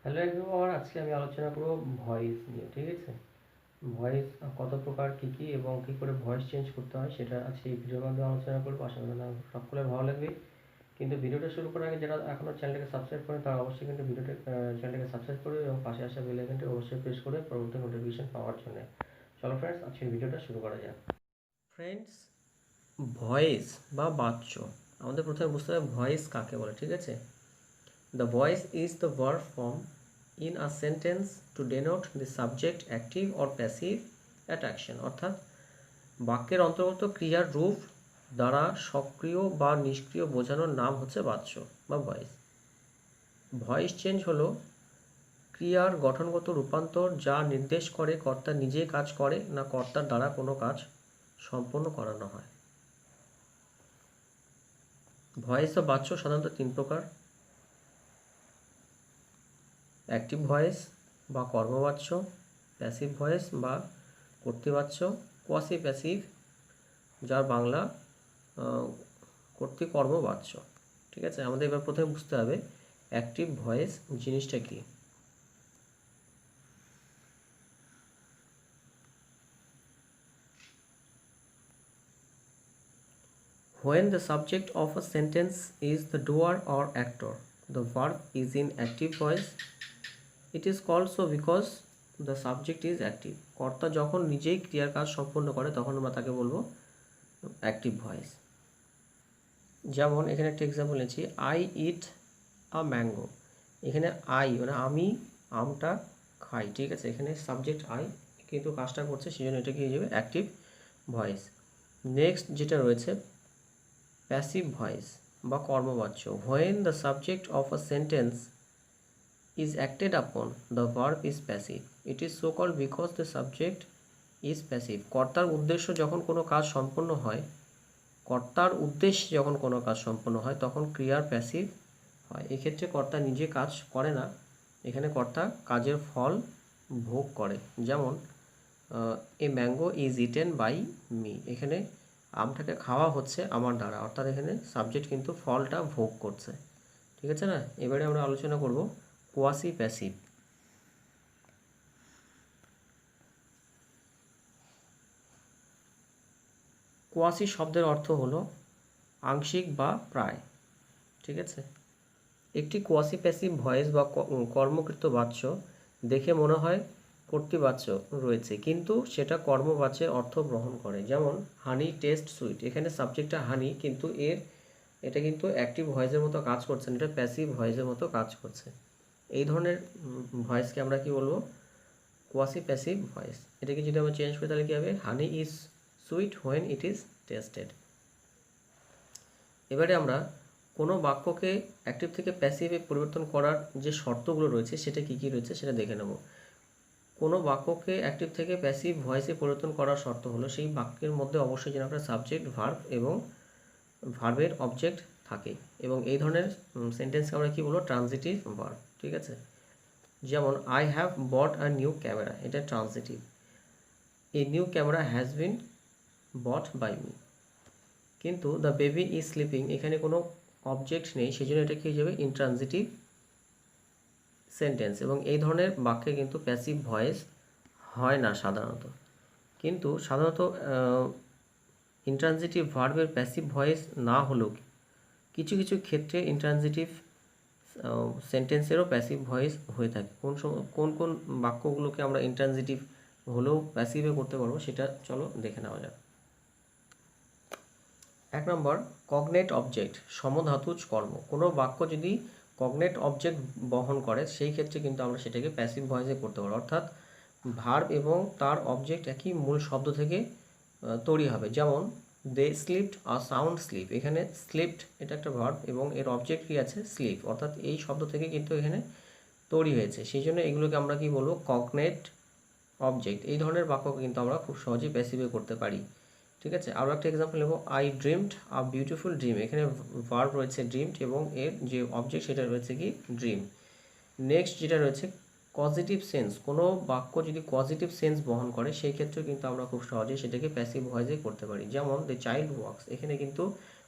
Hello everyone, আজকে আমি আলোচনা করব ভয়েস নিয়ে। ঠিক আছে, ভয়েস কত প্রকার, কী কী এবং কী করে ভয়েস চেঞ্জ করতে হয় সেটা আজকে এই ভিডিওর মাধ্যমে আলোচনা করবো। আশা করি সকলের ভালো লাগবে। কিন্তু ভিডিওটা শুরু করার আগে যারা এখনও চ্যানেলটাকে সাবস্ক্রাইব করেন তারা অবশ্যই কিন্তু চ্যানেলটাকে সাবস্ক্রাইব করবে এবং পাশে আসা বেল আইকনটি অবশ্যই প্রেস করে পরবর্তী নোটিফিকেশন পাওয়ার জন্য। চলো ফ্রেন্ডস, আজকের ভিডিওটা শুরু করা যাক। ফ্রেন্ডস, ভয়েস বা বাচ্য, আমাদের প্রথমে বুঝতে হবে ভয়েস কাকে বলে। ঠিক আছে, the voice is the verb form in a sentence to denote the subject active or passive at action, অর্থাৎ বাক্যের অন্তর্গত ক্রিয়ার রূপ দ্বারা সক্রিয় বা নিষ্ক্রিয় বোঝানোর নাম হচ্ছে বাচ্য বা ভয়েস। ভয়েস চেঞ্জ হলো ক্রিয়ার গঠনগত রূপান্তর যা নির্দেশ করে কর্তা নিজেই কাজ করে না কর্তার দ্বারা কোনো কাজ সম্পন্ন করানো হয়। ভয়েস বা বাচ্য সাধারণত তিন প্রকার: অ্যাক্টিভ ভয়েস বা কর্মবাচ্য, প্যাসিভ ভয়েস বা কর্তৃবাচ্য, কোয়াসি প্যাসিভ যার বাংলা কর্তৃকর্মবাচ্য। ঠিক আছে, আমাদের এবার প্রথমে বুঝতে হবে অ্যাক্টিভ ভয়েস জিনিসটা কি। When the subject of a sentence is the doer or actor, the verb is in active voice. It is called so because the subject is active. কর্তা যখন নিজেই ক্রিয়ার কাজ সম্পন্ন করে তখন আমরা তাকে বলবো অ্যাক্টিভ ভয়েস। যেমন এখানে একটা এক্সাম্পল নিচ্ছি, আই ইট আ ম্যাঙ্গো। এখানে আই মানে আমি আমটা খাই। ঠিক আছে, এখানে সাবজেক্ট আই কিন্তু কাজটা করছে, সেই জন্য এটা কি হয়ে যাবে অ্যাক্টিভ ভয়েস। নেক্সট যেটা রয়েছে প্যাসিভ ভয়েস বা কর্মবাচ্য। When the subject of a sentence is acted upon, the verb is passive. It is so called because the subject is passive. কর্তার উদ্দেশ্য যখন কোনো কাজ সম্পন্ন হয়, কর্তার উদ্দেশ্যে যখন কোনো কাজ সম্পন্ন হয় তখন ক্রিয়ার প্যাসিভ হয়। এক্ষেত্রে কর্তা নিজে কাজ করে না, এখানে কর্তা কাজের ফল ভোগ করে। যেমন a mango is eaten by me, এখানে আমটাকে খাওয়া হচ্ছে আমার দ্বারা, অর্থাৎ এখানে সাবজেক্ট কিন্তু ফলটা ভোগ করছে। ঠিক আছে না, এবারে আমরা আলোচনা করব কোয়াসি প্যাসিভ। কোয়াসি শব্দের অর্থ হলো আংশিক বা প্রায়। ঠিক আছে, একটি কোয়াসি প্যাসিভ ভয়েস বা কর্মকৃত বাচ্য দেখে মনে হয় কর্তৃবাচ্য রয়েছে কিন্তু সেটা কর্মবাচ্যের অর্থ গ্রহণ করে। যেমন হানি টেস্ট সুইট, এখানে সাবজেক্টটা হানি কিন্তু এটা কিন্তু অ্যাক্টিভ ভয়েসের মতো কাজ করছে না, এটা প্যাসিভ ভয়েসের মতো কাজ করছে। এই ধরনের ভয়েসকে আমরা কি বলবো, কোয়াসি প্যাসিভ ভয়েস। এটাকে যদি আমরা চেঞ্জ করি তাহলে কী হবে, হানি is sweet when it is tasted. এবারে আমরা কোনো বাক্যকে অ্যাক্টিভ থেকে প্যাসিভে পরিবর্তন করার যে শর্তগুলো রয়েছে সেটা কী কী রয়েছে সেটা দেখে নেব। কোনো বাক্যকে অ্যাক্টিভ থেকে প্যাসিভ ভয়েসে পরিবর্তন করার শর্ত হলো সেই বাক্যের মধ্যে অবশ্যই যেন একটা সাবজেক্ট, ভার্ব এবং ভার্বের অবজেক্ট থাকে, এবং এই ধরনের সেন্টেন্সকে আমরা কী বলবো, ট্রানজিটিভ ভার্ব। ঠিক আছে, যেমন I have bought a new camera, এটা transitive. A new camera has been bought by me. কিন্তু দ্য বেবি ইজ স্লিপিং, এখানে কোনো অবজেক্ট নেই, সেই জন্য এটা কী হয়ে যাবে, ইনট্রানজিটিভ সেন্টেন্স। এবং এই ধরনের বাক্যে কিন্তু প্যাসিভ ভয়েস হয় না সাধারণত। কিন্তু সাধারণত ইনট্রানজিটিভ ভার্বের প্যাসিভ ভয়েস না হলেও কিছু কিছু ক্ষেত্রে ইনট্রানজিটিভ সেন্টেন্সেরও প্যাসিভ ভয়েস হয়ে থাকে। কোন কোন বাক্যগুলোকে আমরা ইনট্রানজিটিভ হলেও প্যাসিভে করতে পারবো সেটা চলো দেখে নেওয়া যাক। 1 নম্বর, কগনেট অবজেক্ট, সমধাতুজ কর্ম। কোনো বাক্য যদি কগনেট অবজেক্ট বহন করে সেই ক্ষেত্রে কিন্তু আমরা সেটাকে প্যাসিভ ভয়েসে করতে পারবো, অর্থাৎ ভার্ব এবং তার অবজেক্ট একই মূল শব্দ থেকে তৈরি হবে। যেমন দে স্লিপড আ সাউন্ড স্লিপ, এখানে স্লিপড এটা একটা ভার্ব এবং এর অবজেক্ট কী আছে, স্লিপ, অর্থাৎ এই শব্দ থেকে কিন্তু এখানে তৈরি হয়েছে, সেই জন্য এগুলোকে আমরা কি বলবো, কগনেট অবজেক্ট। এই ধরনের বাক্যকে কিন্তু আমরা খুব সহজেই প্যাসিভে করতে পারি। ঠিক আছে, আরও একটা এক্সাম্পল নেব, I dreamed a beautiful dream, এখানে ভার্ব রয়েছে ড্রিমড এবং এর যে অবজেক্ট সেটা রয়েছে কি, ড্রিম। নেক্সট যেটা রয়েছে পজিটিভ সেন্স, কোনো বাক্য যদি পজিটিভ সেন্স বহন করে সেই ক্ষেত্রে কিন্তু আমরা খুব সহজেই সেটাকে প্যাসিভ ভয়েসে করতে পারি। যেমন দ্য চাইল্ড ওয়াক্স, এখানে কিন্তু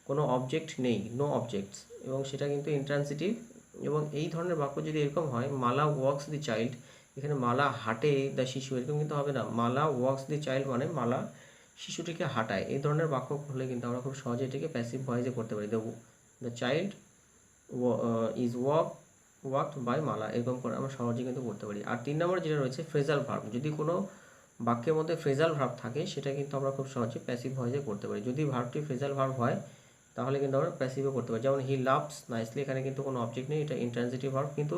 কোনো অবজেক্ট নেই, নো অবজেক্টস, এবং সেটা কিন্তু ইনট্রানজিটিভ এবং এই ধরনের বাক্য যদি এরকম হয়, মালা ওয়াক্স দি চাইল্ড, এখানে মালা হাঁটে দ্য শিশু, এরকম কিন্তু হবে না। মালা ওয়াক্স দি চাইল্ড মানে মালা শিশুটিকে হাঁটায়। এই ধরনের বাক্য হলে কিন্তু আমরা খুব সহজে এটিকে প্যাসিভ ভয়েসে করতে পারি। The child is walked by Mala, এরকম করে আমরা সহজে কিন্তু করতে পারি। আর 3 নম্বর যেটা রয়েছে ফ্রেজাল ভার্ব, যদি কোনো বাক্যের মধ্যে ফ্রেজাল ভার্ব থাকে সেটা কিন্তু আমরা খুব সহজে প্যাসিভ ভয়েসে করতে পারি। যদি ভার্বটি ফ্রেজাল ভার্ব হয় তাহলে কিন্তু আমরা প্যাসিভে করতে পারি। যেমন হি লাভস নাইসলি, এখানে কিন্তু কোনো অবজেক্ট নেই, এটা ইন্ট্রানজিটিভ ভার্ব। কিন্তু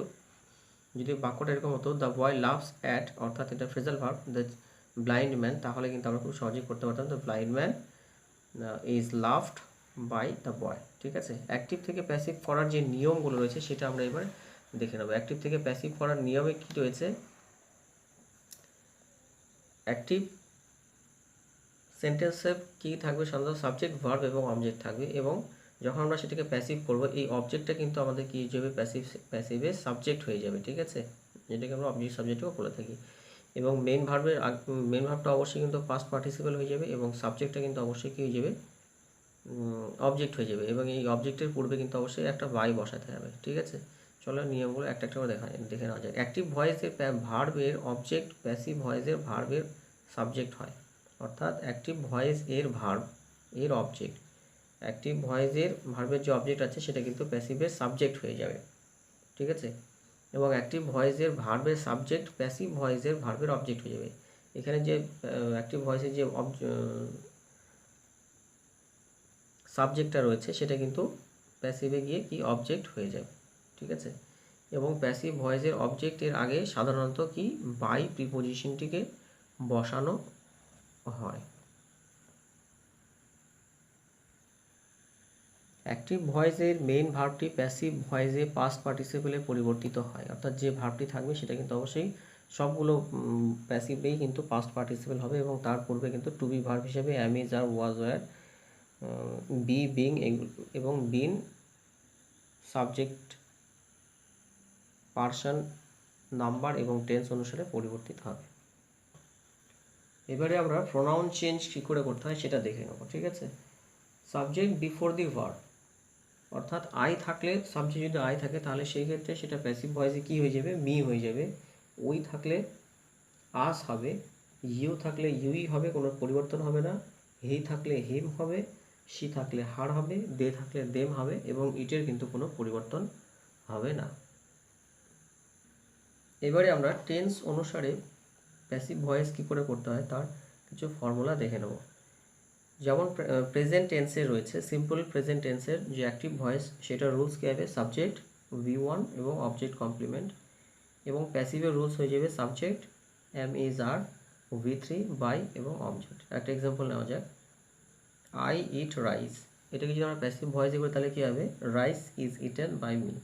যদি বাক্যটা এরকম হতো দ্য বয় লাভস অ্যাট, অর্থাৎ এটা phrasal verb, the blind man, তাহলে কিন্তু আমরা খুব সহজেই করতে পারতাম the blind man is loved by the boy. ঠিক আছে, অ্যাক্টিভ থেকে প্যাসিভ করার যে নিয়মগুলো রয়েছে সেটা আমরা এবার দেখে নেব। অ্যাক্টিভ থেকে প্যাসিভ করার নিয়মে কী রয়েছে? অ্যাক্টিভ সেন্টেন্সে কী থাকবে? সাধারণত সাবজেক্ট, ভার্ব এবং অবজেক্ট থাকবে, এবং যখন আমরা সেটাকে প্যাসিভ করব এই অবজেক্টটা কিন্তু আমাদের কী হয়ে যাবে? প্যাসিভে সাবজেক্ট হয়ে যাবে। ঠিক আছে, যেটাকে আমরা অবজেক্ট সাবজেক্টও বলে থাকি। এবং মেন ভার্বটা অবশ্যই কিন্তু পাস্ট পার্টিসিপল হয়ে যাবে, এবং সাবজেক্টটা কিন্তু অবশ্যই কী হয়ে যাবে? অবজেক্ট হয়ে যাবে, এবং এই অবজেক্টের পূর্বে কিন্তু অবশ্যই একটা বাই বসাতে হবে। ঠিক আছে, চলো নিয়মগুলো একটা একটা করে দেখে নেওয়া যায়। অ্যাক্টিভ ভয়েসের ভার্বের অবজেক্ট প্যাসিভ ভয়েসের ভার্বের সাবজেক্ট হয়, অর্থাৎ অ্যাক্টিভ ভয়েস এর ভার্ব এর অবজেক্ট, অ্যাক্টিভ ভয়েসের ভার্বের যে অবজেক্ট আছে সেটা কিন্তু প্যাসিভের সাবজেক্ট হয়ে যাবে। ঠিক আছে, এবং অ্যাক্টিভ ভয়েসের ভার্বের সাবজেক্ট প্যাসিভ ভয়েসের ভার্বের অবজেক্ট হয়ে যাবে। এখানে যে অ্যাক্টিভ ভয়েসের যে সাবজেক্টটা রয়েছে সেটা কিন্তু প্যাসিভে গিয়ে কি অবজেক্ট হয়ে যাবে। ঠিক আছে, এবং প্যাসিভ ভয়েসের অবজেক্টের আগে সাধারণত কি বাই প্রিপোজিশনটিকে বসানো হয়। অ্যাক্টিভ ভয়েসের মেইন ভার্বটি প্যাসিভ ভয়েসে পাস্ট পার্টিসিপলে পরিবর্তিত হয়, অর্থাৎ যে ভার্বটি থাকবে সেটা কিন্তু অবশ্যই সবগুলো প্যাসিভেই কিন্তু পাস্ট পার্টিসিপল হবে, এবং তার পূর্বে কিন্তু টু বি ভার্ব হিসেবে am, is, are, was, were, be, being এবং বিন সাবজেক্ট, পার্সন, নাম্বার এবং টেন্স অনুসারে পরিবর্তিত হবে। এবারে আমরা প্রোনাউন চেঞ্জ কী করে করতে হয় সেটা দেখে নেব। ঠিক আছে, সাবজেক্ট বিফোর দি ভার্ব, অর্থাৎ আই থাকলে, সাবজেক্ট যদি আই থাকে তাহলে সেই ক্ষেত্রে সেটা প্যাসিভ ভয়েসে কী হয়ে যাবে? মি হয়ে যাবে। ওই থাকলে আস হবে, ইউ থাকলে ইউই হবে, কোনো পরিবর্তন হবে না। হি থাকলে হিম হবে, সি থাকলে হার হবে, দে থাকলে দেম হবে, এবং ইটের কিন্তু কোনো পরিবর্তন হবে না। এবারে আমরা টেন্স অনুসারে প্যাসিভ ভয়েস কী করে করতে হয় তার কিছু ফর্মুলা দেখে নেব। যেমন প্রেজেন্ট টেন্সে রয়েছে, সিম্পল প্রেজেন্ট টেন্সের যে অ্যাক্টিভ ভয়েস সেটার রুলস কী হবে? সাবজেক্ট V1 এবং অবজেক্ট কমপ্লিমেন্ট, এবং প্যাসিভের রুলস হয়ে যাবে subject am, is, are, V3 by এবং অবজেক্ট। একটা এক্সাম্পল নেওয়া যাক, আই ইট রাইস, এটাকে যদি আমরা প্যাসিভ ভয়েসে করি তাহলে কী হবে? Rice is eaten by me.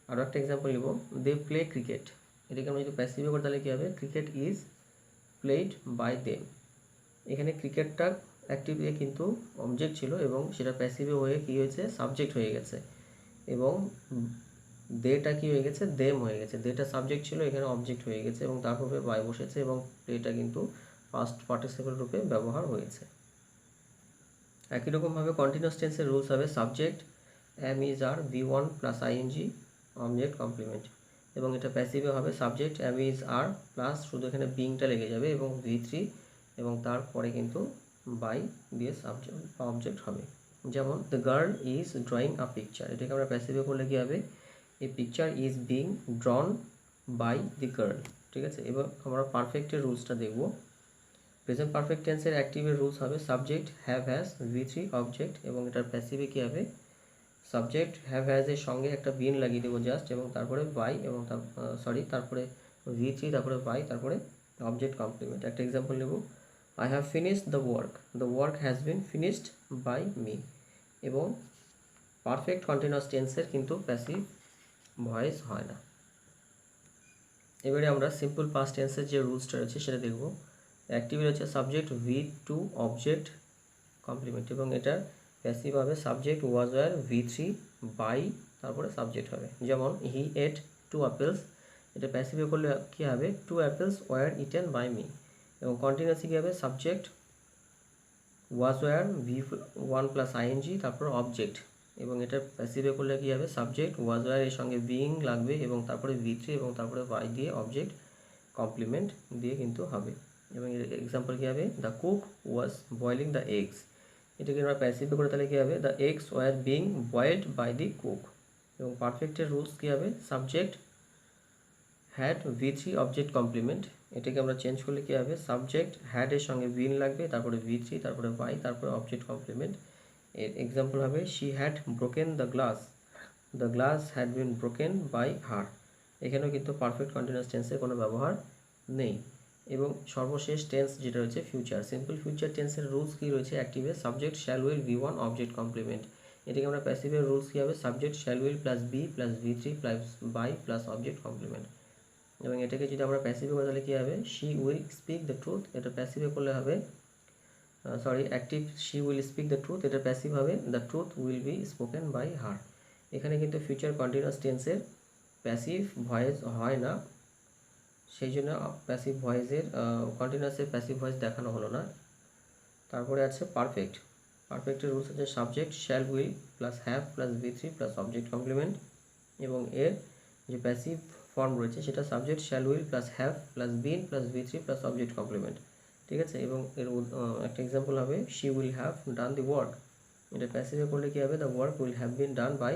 আরও একটা এক্সাম্পল নেব, দে প্লে ক্রিকেট, এটাকে আমরা যদি প্যাসিভে করি তাহলে কী হবে? Cricket is played by them. এখানে ক্রিকেটটা অ্যাক্টিভে কিন্তু অবজেক্ট ছিল এবং সেটা প্যাসিভে হয়ে কী হয়েছে? সাবজেক্ট হয়ে গেছে, এবং দেটা কী হয়ে গেছে? দেম হয়ে গেছে। দেটা সাবজেক্ট ছিল, এখানে অবজেক্ট হয়ে গেছে, এবং তার পরে বাই বসেছে, এবং প্লেটা কিন্তু পাস্ট পার্টিসিপল রূপে ব্যবহার হয়েছে। একই রকমভাবে কন্টিনিউয়াস টেন্সের রুলস হবে subject am, is, are, V1 plus ING object complement, এবং এটা প্যাসিভে হবে subject am, is, are plus শুধু এখানে বিংটা লেগে যাবে, এবং V3, এবং তারপরে কিন্তু বাই দিয়ে সাবজেক্ট অবজেক্ট হবে। যেমন the girl is drawing a picture, এটাকে আমরা প্যাসিভে করলে কী হবে? A picture is being drawn by the girl. ঠিক আছে, এবার আমরা পারফেক্টের রুলসটা দেখব। প্রেজেন্ট পারফেক্ট টেন্সের অ্যাক্টিভের রুলস হবে subject have, has, V3 object, এবং এটার প্যাসিভে কী হবে? সাবজেক্ট হ্যাভ, হ্যাজের সঙ্গে একটা বিন লাগিয়ে দেবো জাস্ট, এবং তারপরে বাই, এবং তারপরে V3, তারপরে বাই, তারপরে অবজেক্ট কমপ্লিমেন্ট। একটা এক্সাম্পল নেব, I have finished the work has been finished by me, এবং পারফেক্ট কন্টিনিউয়াস টেন্সের কিন্তু প্যাসিভ ভয়েস হয় না। এবারে আমরা সিম্পল পাস্ট টেন্সের যে রুলসটা রয়েছে সেটা দেখব। অ্যাক্টিভ রয়েছে সাবজেক্ট V2 অবজেক্ট কমপ্লিমেন্ট, এবং এটার প্যাসিভ হবে subject was, were, V3 by, তারপরে সাবজেক্ট হবে। যেমন হি এট 2 apples, এটা প্যাসিভে করলে কী হবে? 2 apples were eaten by me, এবং কন্টিনিউয়াসলি কী হবে? Subject was, were, V1 plus ING, তারপর অবজেক্ট এবং এটা প্যাসিভে করলে কী হবে, সাবজেক্ট ওয়াজ ওয়ার এর সঙ্গে বিইং লাগবে এবং তারপরে V3 এবং তারপরে বাই দিয়ে অবজেক্ট কমপ্লিমেন্ট দিয়ে কিন্তু হবে। এবং এর এক্সাম্পল কী হবে, the cook was boiling the eggs, এটাকে আমরা প্যাসিভে করে তাহলে কী হবে, the eggs were being boiled by the cook. এবং পারফেক্টের রুলস কী হবে, subject had V3 object complement, এটাকে আমরা চেঞ্জ করলে কী হবে, সাবজেক্ট হ্যাড এর সঙ্গে বিন লাগবে, তারপরে V3, তারপরে বাই, তারপরে অবজেক্ট কমপ্লিমেন্ট। এর এক্সাম্পল হবে, she had broken the glass had been broken by her. এখানেও কিন্তু পারফেক্ট কন্টিনিউয়াস টেন্সের কোনো ব্যবহার নেই। এবং সর্বশেষ টেন্স যেটা রয়েছে ফিউচার, সিম্পল ফিউচার টেন্সের রুলস কী রয়েছে, অ্যাক্টিভে subject shall will V1 object complement. এটাকে আমরা প্যাসিভের রুলস কী হবে, subject shall will plus be plus V3 plus by plus object complement. এবং এটাকে যদি আমরা প্যাসিভে করে তাহলে কী হবে, she will speak the truth, এটা প্যাসিভে করলে হবে active she will speak the truth, এটা প্যাসিভ হবে the truth will be spoken by হার। এখানে কিন্তু ফিউচার কন্টিনিউয়াস টেন্সের প্যাসিভ ভয়েস হয় না, সেই জন্য প্যাসিভ ভয়েসের কন্টিনিউয়াসের প্যাসিভ ভয়েস দেখানো হলো না। তারপরে আছে পারফেক্টের রুলস হচ্ছে subject shall will plus have plus V3 plus object complement. এবং এর যে প্যাসিভ ফর্ম রয়েছে সেটা subject shall will plus have plus been plus V3 plus object complement, ঠিক আছে। এবং এর একটা এক্সাম্পল হবে, she will have done the work, এটা প্যাসিভে করলে কী হবে, the work will have been done by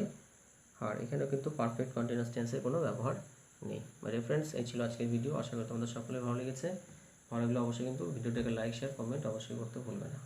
her. এখানেও কিন্তু পারফেক্ট কন্টিনিউয়াস টেন্সের কোনো ব্যবহার নেই। ফ্রেন্ডস, এই ছিল আজকের ভিডিও, আশা করি তোমাদের সকলের ভালো লেগেছে। ভালো লাগলে অবশ্যই কিন্তু ভিডিওটাকে লাইক শেয়ার কমেন্ট অবশ্যই করতে ভুলবে না।